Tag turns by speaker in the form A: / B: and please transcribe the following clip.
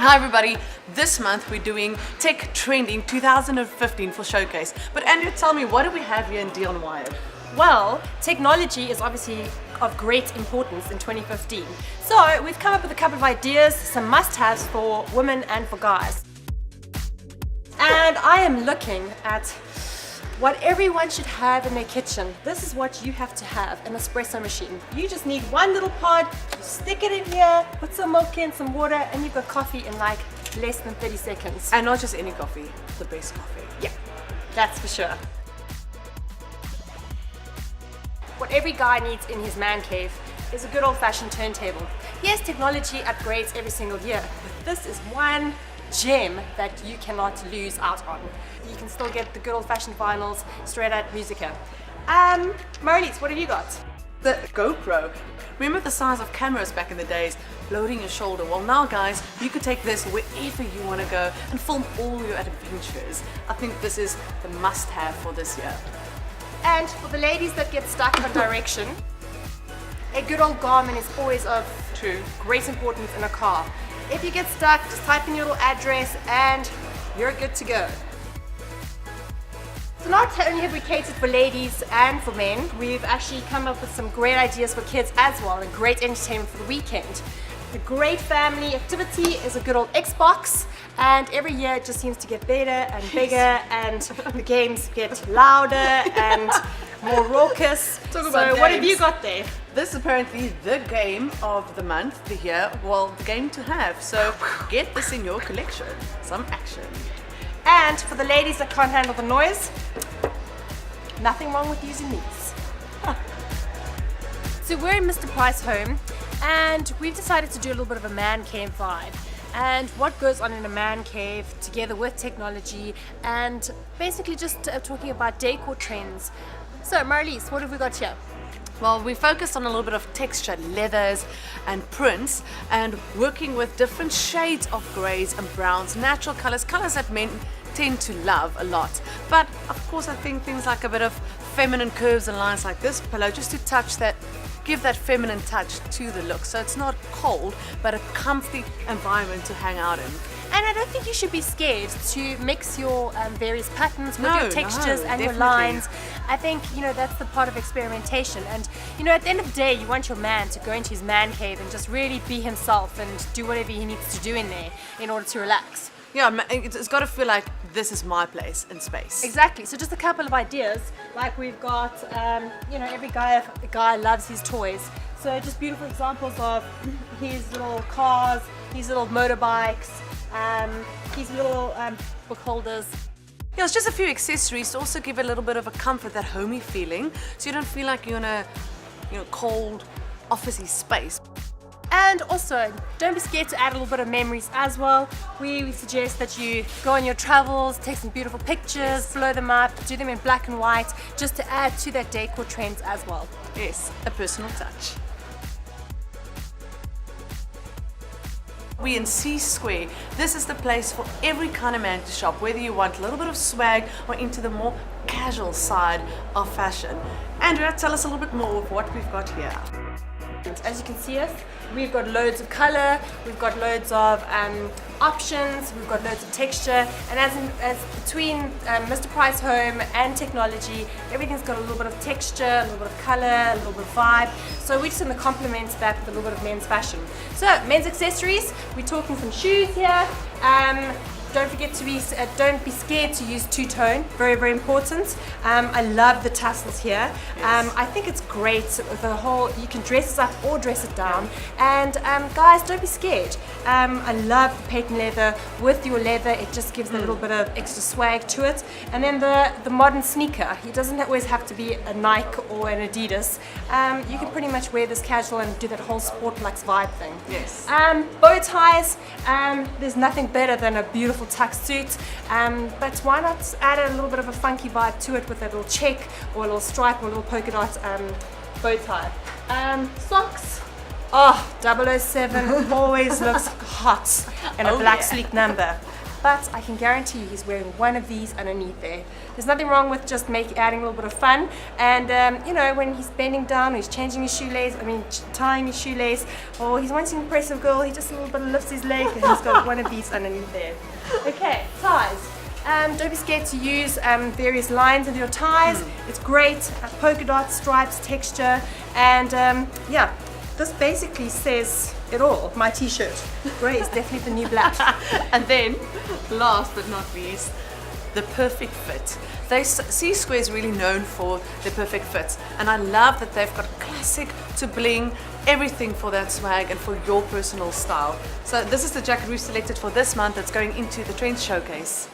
A: Hi everybody, this month we're doing Tech Trendy 2015 for Showcase. But Andrea, tell me, what do we have here in Dion Wired?
B: Well, technology is obviously of great importance in 2015. So we've come up with a couple of ideas, some must-haves for women and for guys. And I am looking at what everyone should have in their kitchen. This is what you have to have, an espresso machine. You just need one little pod, you stick it in here, put some milk in, some water, and you've got coffee in like less than 30 seconds.
A: And not just any coffee, the best coffee.
B: Yeah, that's for sure. What every guy needs in his man cave is a good old-fashioned turntable. Yes, technology upgrades every single year, but this is one gem that you cannot lose out on. You can still get the good old-fashioned vinyls straight at Musica. Marilize, what have you got?
A: The GoPro. Remember the size of cameras back in the days, loading your shoulder? Well now guys, you could take this wherever you want to go and film all your adventures. I think this is the must-have for this year.
B: And for the ladies that get stuck on direction, a good old Garmin is always of great importance in a car. If you get stuck, just type in your little address and you're good to go. So not only have we catered for ladies and for men, we've actually come up with some great ideas for kids as well and great entertainment for the weekend. A great family activity is a good old Xbox, and every year it just seems to get better and bigger and the games get louder and more raucous.
A: So
B: what have you got there?
A: This is apparently the game of the month, the year, well, the game to have. So get this in your collection. Some action.
B: And for the ladies that can't handle the noise, nothing wrong with using these. So we're in Mr. Price home and we've decided to do a little bit of a man cave vibe. And what goes on in a man cave together with technology and basically just talking about decor trends. So Marilize, what have we got here?
A: Well, we focused on a little bit of textured leathers and prints and working with different shades of greys and browns, natural colors that men tend to love a lot. But of course I think things like a bit of feminine curves and lines like this pillow just to touch that, give that feminine touch to the look. So it's not cold, but a comfy environment to hang out in.
B: And I don't think you should be scared to mix your various patterns with your textures and
A: definitely.
B: your lines. I think, that's the part of experimentation. And, at the end of the day, you want your man to go into his man cave and just really be himself and do whatever he needs to do in there in order to relax.
A: Yeah, it's got to feel like this is my place in space.
B: Exactly. So just a couple of ideas. Like we've got, every guy loves his toys. So just beautiful examples of his little cars, his little motorbikes, his little book holders.
A: Yeah, it's just a few accessories to also give a little bit of a comfort, that homey feeling, so you don't feel like you're in a cold, officey space.
B: And also, don't be scared to add a little bit of memories as well. We suggest that you go on your travels, take some beautiful pictures, blow them up, do them in black and white, just to add to that decor trends as well.
A: Yes, a personal touch. We in C Square. This is the place for every kind of man to shop, whether you want a little bit of swag or into the more casual side of fashion. Andrea, tell us a little bit more of what we've got here.
B: As you can see us, we've got loads of color, we've got loads of options, we've got loads of texture, and as between Mr. Price Home and technology, everything's got a little bit of texture, a little bit of color, a little bit of vibe. So we're just going to complement that with a little bit of men's fashion. So men's accessories, we're talking some shoes here. Don't forget to don't be scared to use two-tone, very, very important. I love the tassels here.
A: Yes.
B: I think it's great with the whole, you can dress this up or dress it down. And guys, don't be scared. I love the patent leather. With your leather, it just gives a little bit of extra swag to it. And then the modern sneaker, it doesn't always have to be a Nike or an Adidas. You can pretty much wear this casual and do that whole Sportluxe vibe thing.
A: Yes.
B: Bow ties, there's nothing better than a beautiful tuck suit, but why not add a little bit of a funky vibe to it with a little check or a little stripe or a little polka dot bow tie. Socks, 007 always looks hot in a black sleek number. but I can guarantee you he's wearing one of these underneath there. There's nothing wrong with just adding a little bit of fun, and you know, when he's bending down, he's changing his shoelace, tying his shoelace, or he's wanting to impress a girl, he just a little bit lifts his leg and he's got one of these underneath there. Okay, ties. Don't be scared to use various lines of your ties. It's great, polka dots, stripes, texture, and yeah, this basically says it all. My t-shirt. Grey is definitely the new black.
A: And then, last but not least, the perfect fit. C-Square is really known for their perfect fits, and I love that they've got classic to bling, everything for that swag and for your personal style. So this is the jacket we've selected for this month that's going into the Trend Showcase.